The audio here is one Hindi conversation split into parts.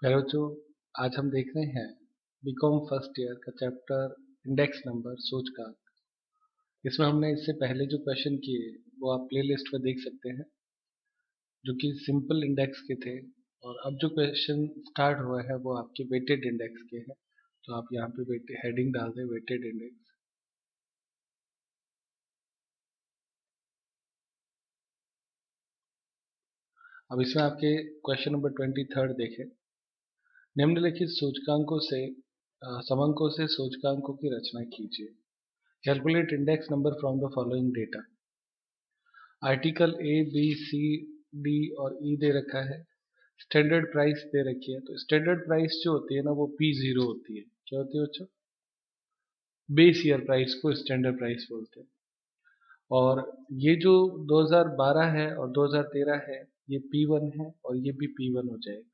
प्यारे बच्चों, आज हम देख रहे हैं बीकॉम फर्स्ट ईयर का चैप्टर इंडेक्स नंबर सूचकांक। इसमें हमने इससे पहले जो क्वेश्चन किए वो आप प्लेलिस्ट में देख सकते हैं, जो कि सिंपल इंडेक्स के थे। और अब जो क्वेश्चन स्टार्ट हुआ है वो आपके वेटेड इंडेक्स के हैं। तो आप यहाँ पे हेडिंग डाल दें वेटेड इंडेक्स। अब इसमें आपके क्वेश्चन नंबर 23 देखें। निम्नलिखित सूचकांकों से समंकों से सूचकांकों की रचना कीजिए। Calculate index number from the following data. Article A B C D और ई दे रखा है। स्टैंडर्ड प्राइस दे रखी है। तो स्टैंडर्ड प्राइस जो होती है ना वो P0 होती है। क्या होती है बच्चों? बेस ईयर प्राइस को स्टैंडर्ड प्राइस बोलते हैं। और ये जो 2012 है और 2013 है ये P1 है और ये भी P1 हो जाएगा।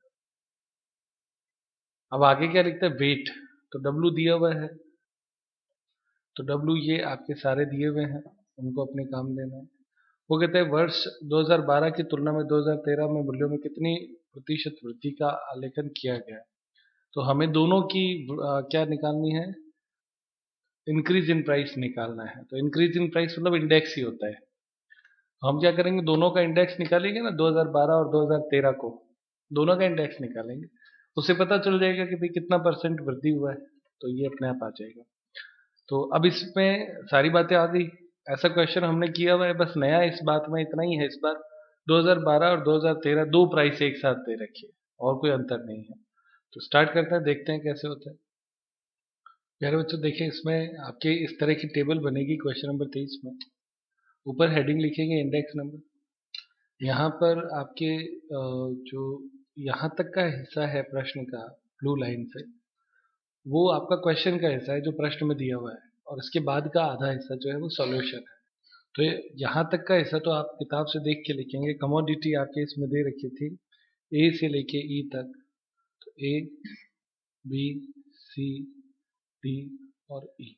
अब आगे क्या लिखता है? वेट। तो W दिया हुआ है, तो W ये आपके सारे दिए हुए हैं, उनको अपने काम लेना है। वो कहते हैं वर्ष 2012 की तुलना में 2013 में मूल्यों में कितनी प्रतिशत वृद्धि का आलेखन किया गया है। तो हमें दोनों की क्या निकालनी है? इंक्रीज इन प्राइस निकालना है। तो इंक्रीज इन प्राइस मतलब इंडेक्स ही होता है। हम क्या करेंगे? दोनों का इंडेक्स निकालेंगे ना, 2012 और 2013 को दोनों का इंडेक्स निकालेंगे। उससे पता चल जाएगा कि भाई कितना परसेंट वृद्धि हुआ है। तो ये अपने आप आ जाएगा। तो अब इसमें सारी बातें आ गई। ऐसा क्वेश्चन हमने किया हुआ है, बस नया इस बात में इतना ही है। इस बार 2012 और 2013 दो प्राइस एक साथ दे रखी है और कोई अंतर नहीं है। तो स्टार्ट करते हैं, देखते हैं कैसे होता है। प्यारे बच्चों देखिए, इसमें आपके इस तरह की टेबल बनेगी क्वेश्चन नंबर 23 में। ऊपर हेडिंग लिखेंगे इंडेक्स नंबर। यहाँ पर आपके जो यहाँ तक का हिस्सा है प्रश्न का ब्लू लाइन से, वो आपका क्वेश्चन का हिस्सा है जो प्रश्न में दिया हुआ है। और इसके बाद का आधा हिस्सा जो है वो सॉल्यूशन है। तो यहाँ तक का हिस्सा तो आप किताब से देख के लिखेंगे। कमोडिटी आपके इसमें दे रखी थी ए से लेके ई तक। तो ए बी सी डी और ई।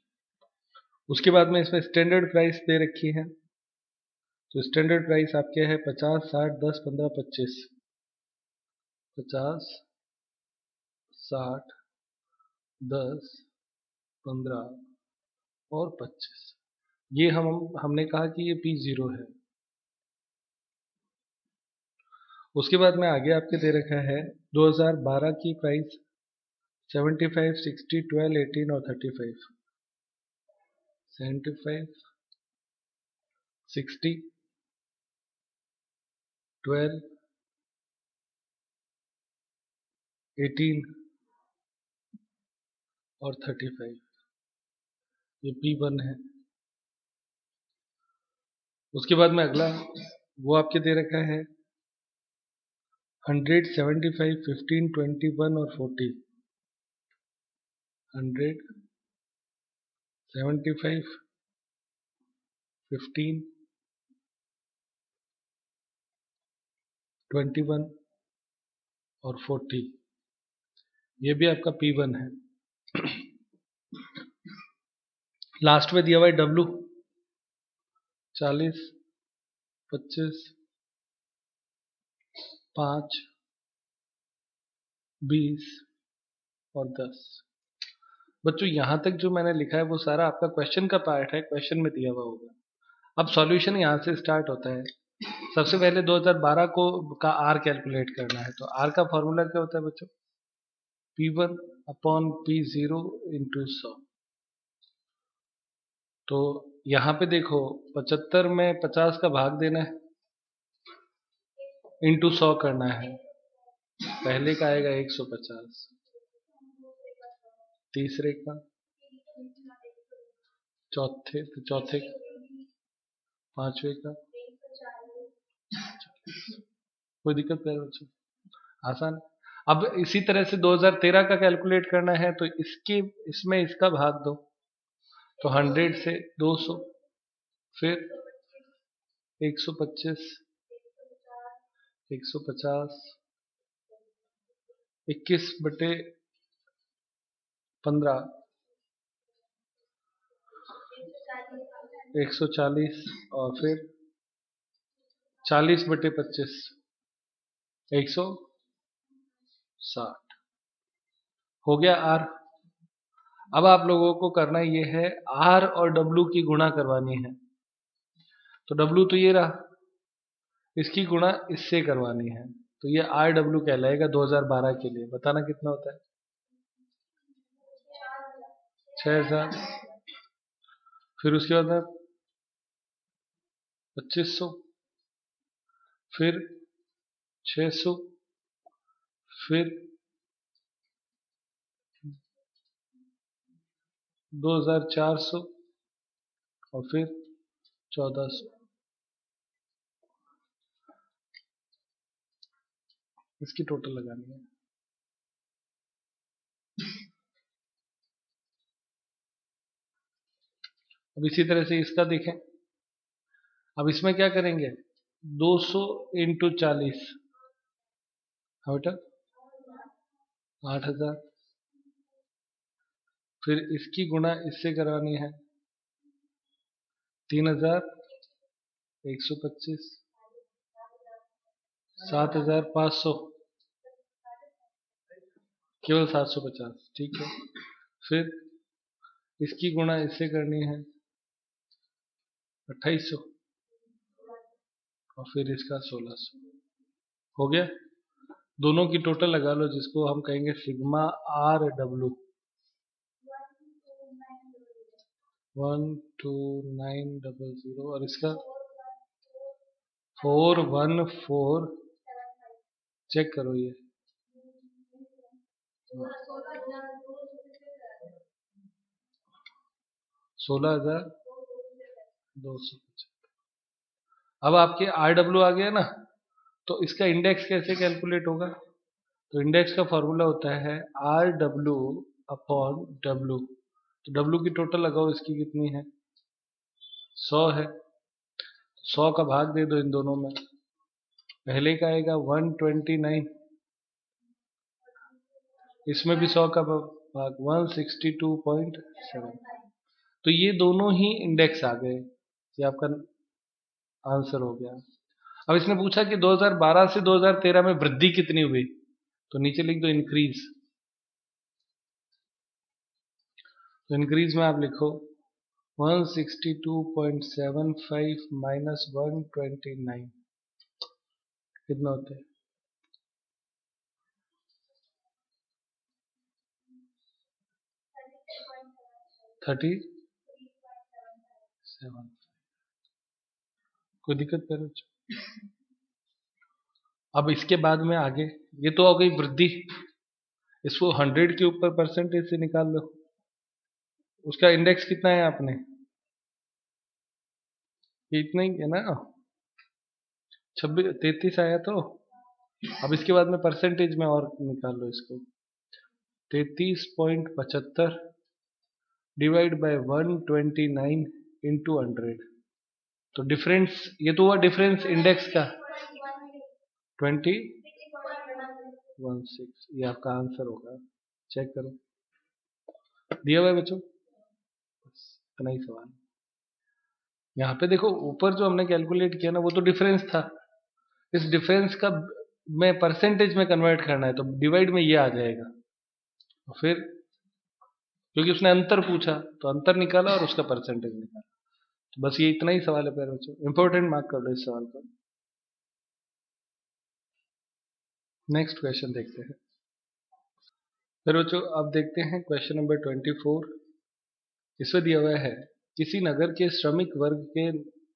उसके बाद में इसमें स्टैंडर्ड प्राइस दे रखी है। तो स्टैंडर्ड प्राइस आपके है 50, 60, 10, 15, 25। 50, 60, 10, 15 और 25। ये हमने कहा कि ये P0 है। उसके बाद में आगे आपके दे रखा है 2012 की प्राइस 75, 60, 12, 18 और 35। 75, 60, 12, 18 और 35। ये P1 है। उसके बाद में अगला वो आपके दे रखा है 100, 75, 15, 21 और 40। 100, 75, 15, 21 और 40। ये भी आपका P1 है। लास्ट में दिया हुआ है W 40, 25, 5, 20 और 10। बच्चों यहाँ तक जो मैंने लिखा है वो सारा आपका क्वेश्चन का पार्ट है, क्वेश्चन में दिया हुआ होगा। अब सॉल्यूशन यहाँ से स्टार्ट होता है। सबसे पहले 2012 को का आर कैलकुलेट करना है। तो आर का फॉर्मूला क्या होता है बच्चों? P1 upon P0 into 100। तो यहाँ पे देखो 75 में 50 का भाग देना है, इंटू 100 करना है। पहले का आएगा 150, तीसरे का, चौथे का, पांचवे का। कोई दिक्कत नहीं बच्चों, आसान। अब इसी तरह से 2013 का कैलकुलेट करना है। तो इसमें इसका भाग दो। तो 100 से 200, फिर 125, 150, 21/15, 140 और फिर 40/25, 160। हो गया आर। अब आप लोगों को करना ये है आर और डब्लू की गुणा करवानी है। तो डब्लू तो ये रहा, इसकी गुणा इससे करवानी है, तो ये आर डब्लू कहलाएगा 2012 के लिए। बताना कितना होता है? 6000। फिर उसके बाद में 2500, फिर 600, फिर 2400 और फिर 1400। इसकी टोटल लगानी है। अब इसी तरह से इसका देखें। अब इसमें क्या करेंगे? 200 इंटू 40, हाँ बेटा 8000। फिर इसकी गुणा इससे करवानी है 3125, 7500, केवल 750, ठीक है। फिर इसकी गुणा इससे करनी है 2800 और फिर इसका 1600। हो गया। दोनों की टोटल लगा लो, जिसको हम कहेंगे सिग्मा आर डब्लू। 12900 और इसका 414। चेक करो ये 16250। अब आपके आर डब्ल्यू आ गया ना, तो इसका इंडेक्स कैसे कैलकुलेट होगा? तो इंडेक्स का फॉर्मूला होता है आर डब्ल्यू अपॉन डब्ल्यू। तो डब्ल्यू की टोटल लगाओ, इसकी कितनी है? 100 है। 100 का भाग दे दो इन दोनों में। पहले का आएगा 129, इसमें भी 100 का भाग 162.7। तो ये दोनों ही इंडेक्स आ गए, ये आपका आंसर हो गया। अब इसने पूछा कि 2012 से 2013 में वृद्धि कितनी हुई, तो नीचे लिख दो इंक्रीज। तो इंक्रीज में आप लिखो 162.75 माइनस 129 कितना होता है? 37। कोई दिक्कत करो? अब इसके बाद में आगे, ये तो हो गई वृद्धि, इसको 100 के ऊपर परसेंटेज से निकाल लो। उसका इंडेक्स कितना है आपने? ये इतना ही है ना, 33 आया तो। अब इसके बाद में परसेंटेज में और निकाल लो इसको, 33.75 डिवाइड बाय 129 इंटू 100। तो डिफरेंस, ये तो हुआ डिफरेंस इंडेक्स का 2016। ये आपका आंसर होगा। चेक करो, दिया हुआ है बच्चों, इतना ही सवाल। यहाँ पे देखो ऊपर जो हमने कैलकुलेट किया ना, वो तो डिफरेंस था। इस डिफरेंस का में परसेंटेज में कन्वर्ट करना है, तो डिवाइड में ये आ जाएगा। और फिर क्योंकि उसने अंतर पूछा, तो अंतर निकाला और उसका परसेंटेज निकाला। तो बस ये इतना ही सवाल है प्यारे बच्चों, इंपॉर्टेंट मार्क कर लो इस सवाल पर। नेक्स्ट क्वेश्चन देखते हैं। फिर बच्चों अब देखते हैं क्वेश्चन नंबर 24। इसमें दिया हुआ है किसी नगर के श्रमिक वर्ग के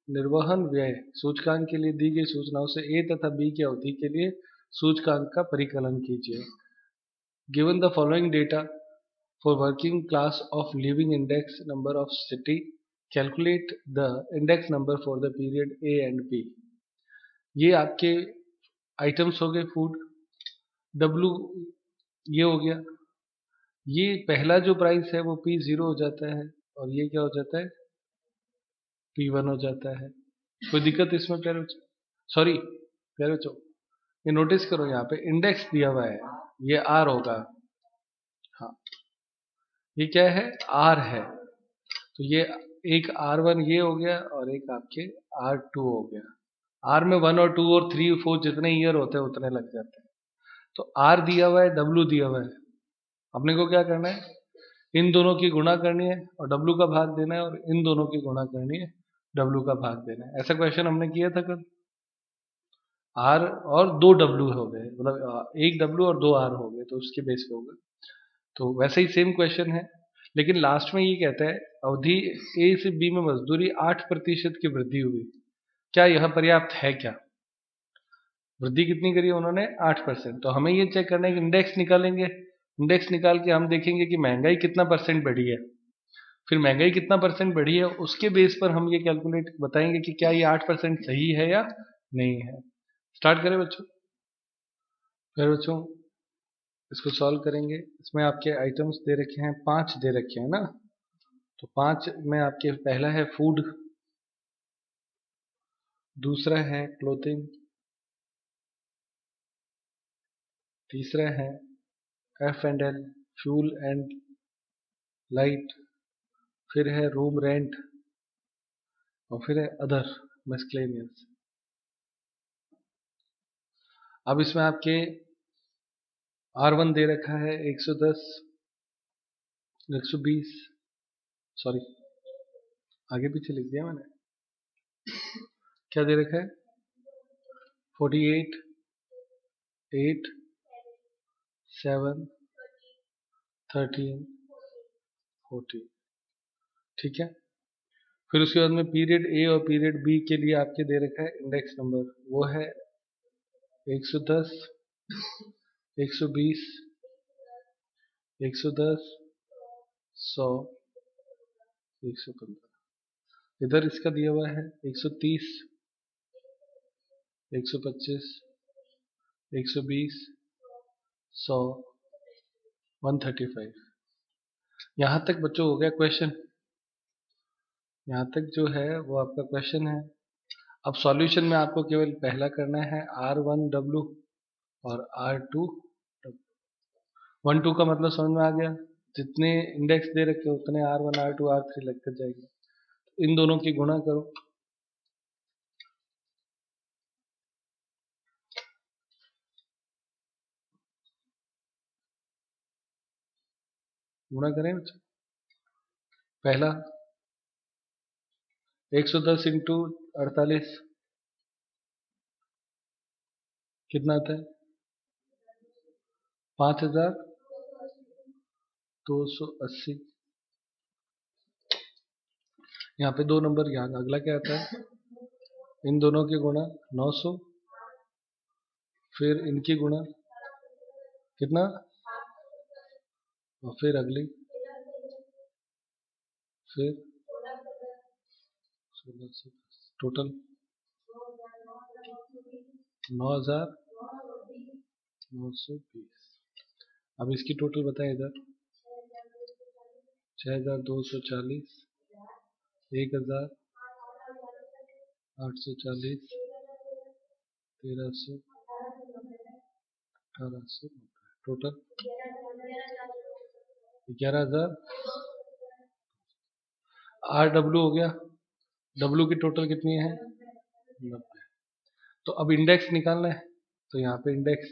निर्वहन व्यय सूचकांक के लिए दी गई सूचनाओं से ए तथा बी की अवधि के लिए सूचकांक का परिकलन कीजिए। Given the following data for working class of living index number of city, calculate the index number for the period A and B. ये आपके आइटम्स हो गए फूड। डब्लू ये हो गया। ये पहला जो प्राइस है वो P0 हो जाता है, और ये क्या हो जाता है? P1 हो जाता है। कोई दिक्कत इसमें प्यारे बच्चों? सॉरी प्यारे बच्चों, ये नोटिस करो, यहाँ पे इंडेक्स दिया हुआ है, ये R होगा। हाँ, ये क्या है? R है। तो ये एक R1 ये हो गया, और एक आपके R2 हो गया। R में 1 और 2 और 3 4 जितने ईयर होते हैं उतने लग जाते हैं। तो R दिया हुआ है, W दिया हुआ है। अपने को क्या करना है, इन दोनों की गुणा करनी है और W का भाग देना है, और इन दोनों की गुणा करनी है, W का भाग देना है। ऐसा क्वेश्चन हमने किया था कल। R और 2 W हो गए, मतलब एक W और 2 R हो गए, तो उसके बेस पे होगा। तो वैसे ही सेम क्वेश्चन है, लेकिन लास्ट में ये कहता है अवधि A से B में मजदूरी 8% की वृद्धि हुई, क्या यह पर्याप्त है? क्या वृद्धि कितनी करी उन्होंने? 8%। तो हमें ये चेक करना है कि इंडेक्स निकालेंगे, इंडेक्स निकाल के हम देखेंगे कि महंगाई कितना परसेंट बढ़ी है, फिर महंगाई कितना परसेंट बढ़ी है उसके बेस पर हम ये कैलकुलेट बताएंगे कि क्या ये 8% सही है या नहीं है। स्टार्ट करें बच्चों? फिर बच्चों इसको सॉल्व करेंगे। इसमें आपके आइटम्स दे रखे हैं, 5 दे रखे हैं ना। तो 5 में आपके पहला है फूड, दूसरा है क्लोथिंग, तीसरा है F&L फ्यूल एंड लाइट, फिर है रूम रेंट, और फिर है अदर मिसलेनियस। अब इसमें आपके R1 दे रखा है 110, 120, सॉरी आगे पीछे लिख दिया मैंने, क्या दे रखा है 48, 8, 7, 13, 14। ठीक है। फिर उसके बाद में पीरियड ए और पीरियड बी के लिए आपके दे रखा है इंडेक्स नंबर, वो है 110, 120, 110, 100, 115। इधर इसका दिया हुआ है 130, 125, 120, 100, 135। यहाँ तक बच्चों हो गया क्वेश्चन। यहाँ तक जो है वो आपका क्वेश्चन है। अब सॉल्यूशन में आपको केवल पहला करना है R1W और R2W। 1 2 का मतलब समझ में आ गया, जितने इंडेक्स दे रखे उतने R1 R2 R3 लगते जाएंगे। इन दोनों की गुणा करो, गुणा करें बच्चों। पहला 110 इंटू 48 कितना आता है? 5280। यहाँ पे 2 नंबर, यहाँ अगला क्या आता है? इन दोनों की गुणा 900, फिर इनकी गुणा कितना, और फिर अगली, फिर 1600, टोटल 9920। अब इसकी टोटल बताएं इधर, 6240, 1840, 1300, 1800, टोटल 11000। RW हो गया, W की टोटल कितनी है? 90। तो अब इंडेक्स निकालना है, तो यहाँ पे इंडेक्स,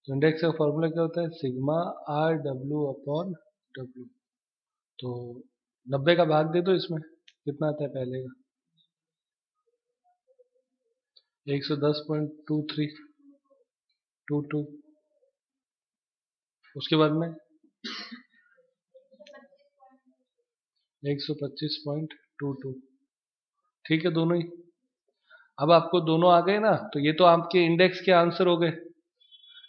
तो इंडेक्स का फॉर्मूला क्या होता है? Sigma RW upon W। तो 90 का भाग दे दो इसमें, कितना आता है पहले का? 110.2322। उसके बाद में 125.22। ठीक है, दोनों ही। अब आपको दोनों आ गए ना, तो ये तो आपके इंडेक्स के आंसर हो गए,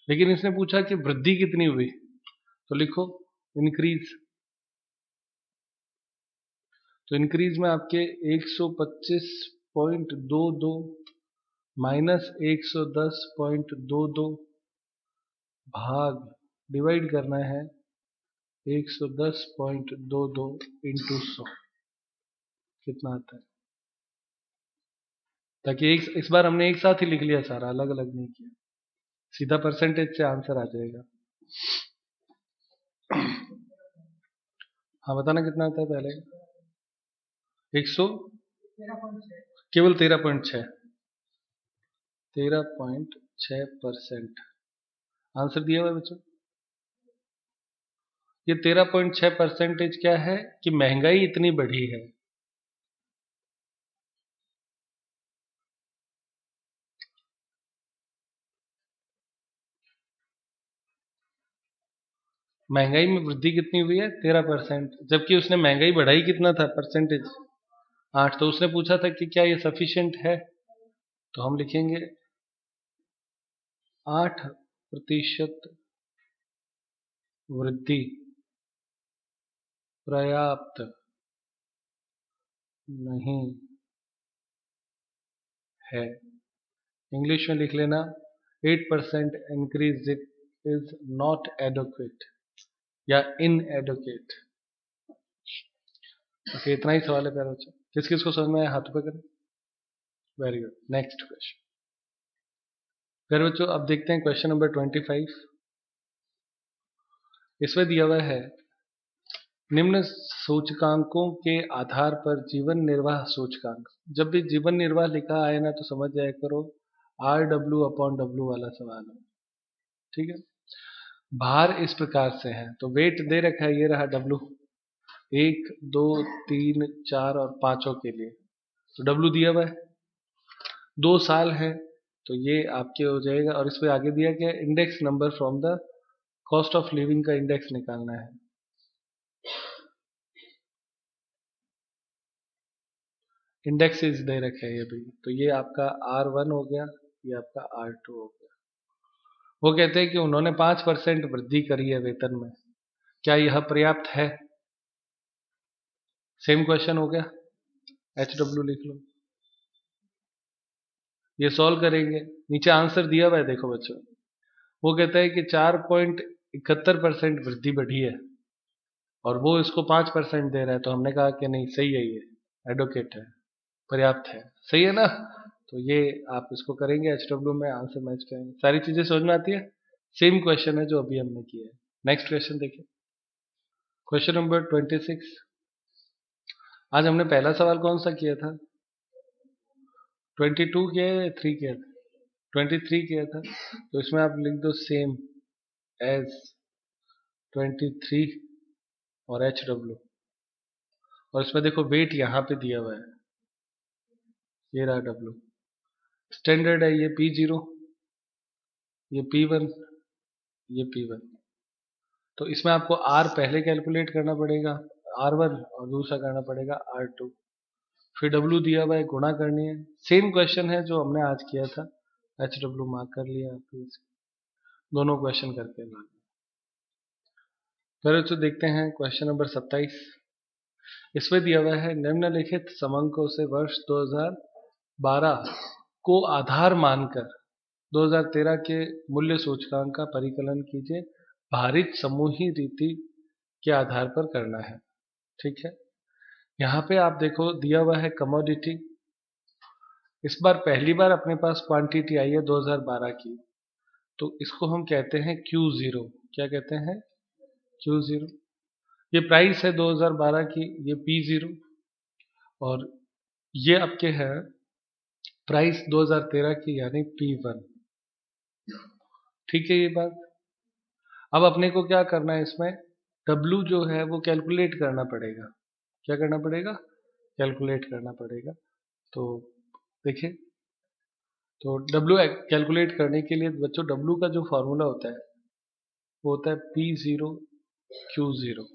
लेकिन इसने पूछा कि वृद्धि कितनी हुई, तो लिखो इंक्रीज। तो इंक्रीज में आपके 125.22 माइनस 110.22 भाग डिवाइड करना है 110.22 इंटू 100, कितना आता है? ताकि एक इस बार हमने एक साथ ही लिख लिया सारा, अलग अलग नहीं किया, सीधा परसेंटेज से आंसर आ जाएगा। हाँ बताना कितना आता है पहले? 100, केवल 13.6, 13.6% आंसर दिया हुआ है बच्चों। ये 13.6% क्या है कि महंगाई इतनी बढ़ी है। महंगाई में वृद्धि कितनी हुई है 13%, जबकि उसने महंगाई बढ़ाई कितना था परसेंटेज 8। तो उसने पूछा था कि क्या ये सफिशिएंट है, तो हम लिखेंगे 8% वृद्धि पर्याप्त नहीं है। इंग्लिश में लिख लेना 8% इंक्रीज इज नॉट एडोक्वेट या इन एडोकेट। ओके, इतना ही सवाल है प्यारे बच्चों। किस किस को समझ में आया हाथ पे करें। Very good. नेक्स्ट क्वेश्चन प्यारे बच्चों, अब देखते हैं क्वेश्चन नंबर 25। इसमें दिया हुआ है निम्न सूचकांकों के आधार पर जीवन निर्वाह सूचकांक। जब भी जीवन निर्वाह लिखा आए ना तो समझ जाया करो RW/W वाला सवाल है। ठीक है। भार इस प्रकार से है, तो वेट दे रखा है, ये रहा W 1 2 3 4 और 5 के लिए। तो W दिया हुआ है, 2 साल है, तो ये आपके हो जाएगा। और इस पे आगे दिया गया index number from the cost of living का इंडेक्स निकालना है। इंडेक्सेस दे रखे हैं ये भी, तो ये आपका R1 हो गया, ये आपका R2 हो गया। वो कहते हैं कि उन्होंने 5% वृद्धि करी है वेतन में, क्या यह पर्याप्त है। सेम क्वेश्चन हो गया, HW लिख लो। ये सॉल्व करेंगे, नीचे आंसर दिया हुआ है देखो बच्चों। वो कहता है कि 4.71% वृद्धि बढ़ी है और वो इसको 5% दे रहा है, तो हमने कहा कि नहीं सही है, ये एडवोकेट है, पर्याप्त है। सही है ना। तो ये आप इसको करेंगे, HW में आंसर मैच करेंगे। सारी चीजें समझ में आती है। सेम क्वेश्चन है जो अभी हमने किया है। नेक्स्ट क्वेश्चन देखिए, क्वेश्चन नंबर 26। आज हमने पहला सवाल कौन सा किया था, 22 किया या 3 किया था, 23 किया था। तो इसमें आप लिख दो सेम एज 23 और HW। और इसमें देखो वेट यहाँ पे दिया हुआ है, ये रहा W। स्टैंडर्ड है ये P0, ये P1, ये P1। तो इसमें आपको R पहले कैलकुलेट करना पड़ेगा, R1, और दूसरा करना पड़ेगा R2। फिर W दिया हुआ है, गुणा करनी है। सेम क्वेश्चन है जो हमने आज किया था, HW मार्क कर लिया आपने, दोनों क्वेश्चन करके ला। फिर तो देखते हैं क्वेश्चन नंबर 27। इसमें दिया हुआ है निम्नलिखित समांकों से वर्ष 2012 को आधार मानकर 2013 के मूल्य सूचकांक का परिकलन कीजिए, भारित समूही रीति के आधार पर करना है। ठीक है। यहाँ पे आप देखो दिया हुआ है कमोडिटी। इस बार पहली बार अपने पास क्वांटिटी आई है 2012 की, तो इसको हम कहते हैं Q0। क्या कहते हैं, Q0। ये प्राइस है 2012 की, ये P0, और ये आपके है प्राइस 2013 की यानी P1। ठीक है ये बात। अब अपने को क्या करना है, इसमें W जो है वो कैलकुलेट करना पड़ेगा। क्या करना पड़ेगा, कैलकुलेट करना पड़ेगा। तो देखिए, तो W कैलकुलेट करने के लिए बच्चों W का जो फॉर्मूला होता है वो होता है P0Q0।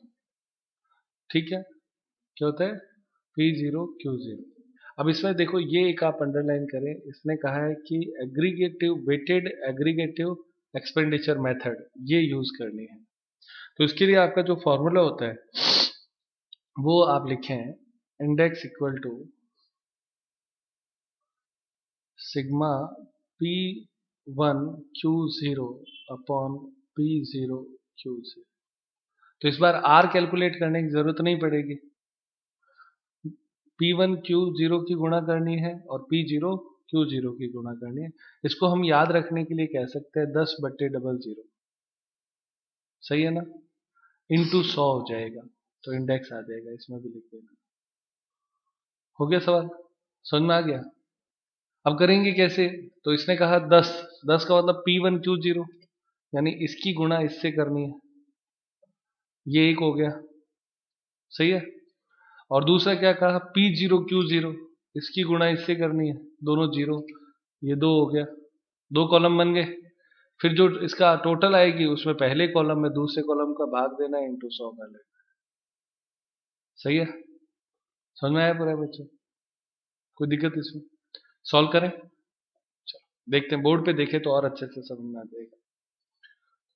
ठीक है, क्या होता है, P0Q0। अब इसमें देखो ये एक आप अंडरलाइन करें, इसने कहा है कि aggregative weighted aggregative expenditure method ये यूज करनी है। तो इसके लिए आपका जो फॉर्मूला होता है वो आप लिखें, index equal to sigma P1Q0 upon P0Q0। तो इस बार R कैलकुलेट करने की जरूरत नहीं पड़ेगी, P1Q0 की गुणा करनी है और P0Q0 की गुणा करनी है। इसको हम याद रखने के लिए कह सकते हैं 10/00। सही है ना, इंटू 100 हो जाएगा, तो इंडेक्स आ जाएगा, इसमें भी लिख देना। हो गया सवाल, समझ में आ गया। अब करेंगे कैसे, तो इसने कहा 10, 10 का मतलब P1Q0, यानी इसकी गुणा इससे करनी है। ये एक हो गया, सही है। और दूसरा क्या कहा, P0Q0, इसकी गुणा इससे करनी है, दोनों जीरो, ये दो हो गया, दो कॉलम बन गए। फिर जो इसका टोटल आएगी उसमें पहले कॉलम में दूसरे कॉलम का भाग देना है इंटू 100 का लेना। सही है, समझ में आया पूरा बच्चों? कोई दिक्कत इसमें? सॉल्व करें, चलो देखते हैं, बोर्ड पे देखें तो और अच्छे से समझ में आ जाएगा।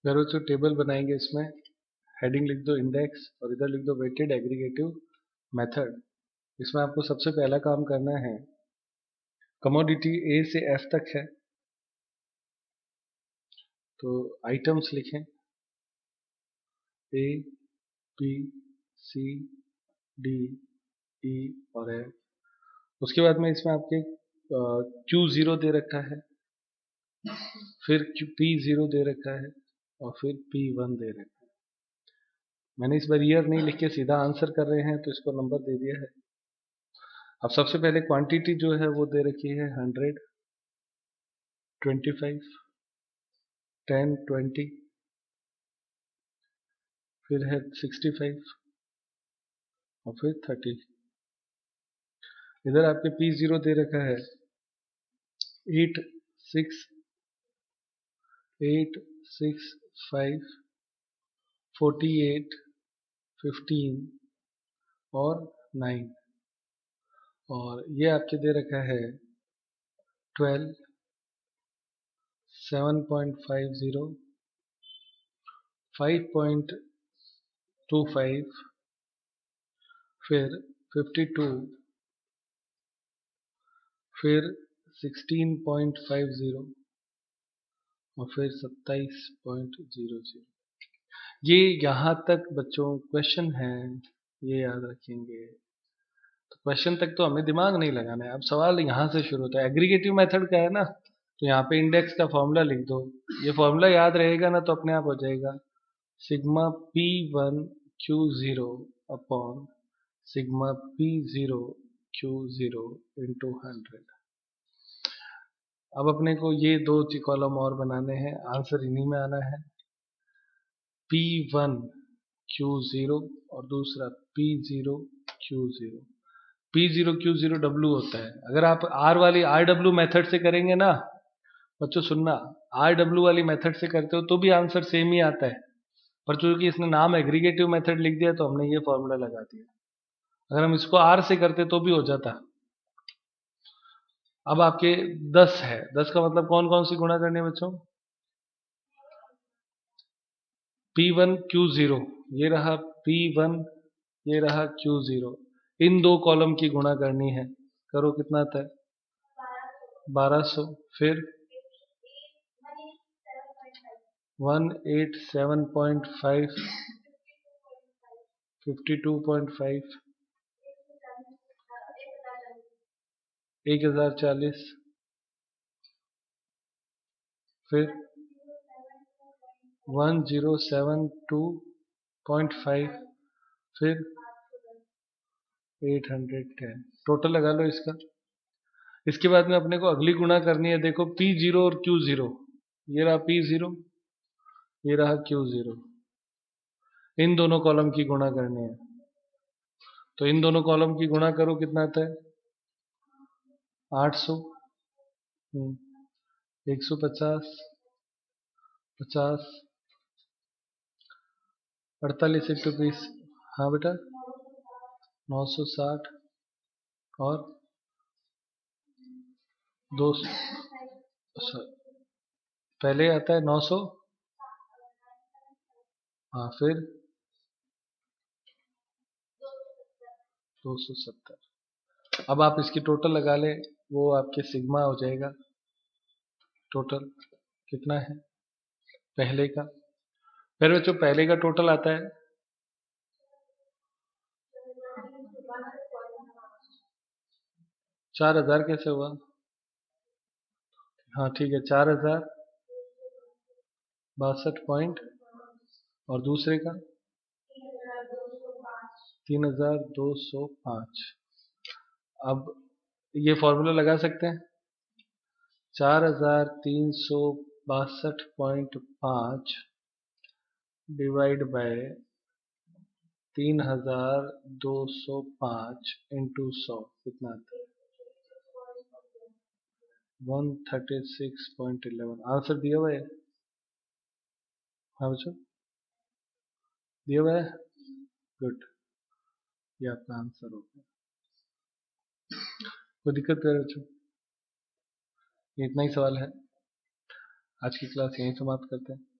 फिर बच्चों टेबल बनाएंगे, इसमें हेडिंग लिख दो इंडेक्स और इधर लिख दो वेटेड एग्रीगेटिव मेथड। इसमें आपको सबसे पहला काम करना है, कमोडिटी ए से एफ तक है तो आइटम्स लिखें ए बी सी डी ई और एफ। उसके बाद में इसमें आपके Q0 दे रखा है, फिर P0 दे रखा है और फिर P1 दे रखा है। मैंने इस बार ईयर नहीं लिख के सीधा आंसर कर रहे हैं तो इसको नंबर दे दिया है। अब सबसे पहले क्वांटिटी जो है वो दे रखी है 100, 25, 10, 20, फिर है 65 और फिर 30। इधर आपके P0 दे रखा है 8, 6, 8, 6, 5, 48, 15 और 9। और ये आपके दे रखा है 12, 7.50, 5.25, फिर 52, फिर 16.50 और फिर 27.00। ये यहाँ तक बच्चों क्वेश्चन है, ये याद रखेंगे। तो क्वेश्चन तक तो हमें दिमाग नहीं लगाना है, अब सवाल यहाँ से शुरू होता है। एग्रीगेटिव मेथड का है ना, तो यहाँ पे इंडेक्स का फॉर्मूला लिख दो, ये फॉर्मूला याद रहेगा ना तो अपने आप हो जाएगा, sigma P1Q0 upon sigma P0Q0 into 100। अब अपने को ये दो कॉलम और बनाने हैं, आंसर इन्हीं में आना है, P1Q0 और दूसरा P0Q0। P0Q0 W होता है। अगर आप R वाली RW मेथड से करेंगे ना बच्चों, सुनना, RW वाली मेथड से करते हो तो भी आंसर सेम ही आता है, पर चूंकि इसने नाम एग्रीगेटिव मेथड लिख दिया तो हमने ये फॉर्मूला लगा दिया। अगर हम इसको R से करते तो भी हो जाता। अब आपके 10 है, 10 का मतलब कौन कौन सी गुणा करनी है बच्चों? P1Q0, ये रहा P1, ये रहा Q0, इन दो कॉलम की गुणा करनी है। करो, कितना आता है? 1200, फिर 187.5, 52.5, 1040, फिर 1072.5, फिर 810। टोटल लगा लो इसका। इसके बाद में अपने को अगली गुणा करनी है, देखो P0 और Q0, ये रहा P0, ये रहा Q0, इन दोनों कॉलम की गुणा करनी है। तो इन दोनों कॉलम की गुणा करो, कितना आता है? 800, 150, 50, 48 इंटू 20, हाँ बेटा 960 और 200, पहले आता है 900, हाँ फिर 270। अब आप इसकी टोटल लगा ले, वो आपके सिग्मा हो जाएगा। टोटल कितना है पहले का? फिर बच्चों पहले का टोटल आता है 4000, कैसे हुआ? हाँ ठीक है, 4062 पॉइंट, और दूसरे का 3205। अब ये फॉर्मूला लगा सकते हैं, 4362.5 डिवाइड बाय 3205 इंटू 100 कितना आता है? 136.11। आंसर दिया हुआ है? हाँ बच्चों, दिया हुआ है। गुड, ये आपका आंसर हो गया। कोई दिक्कत है बच्चों? इतना ही सवाल है। आज की क्लास यहीं समाप्त करते हैं।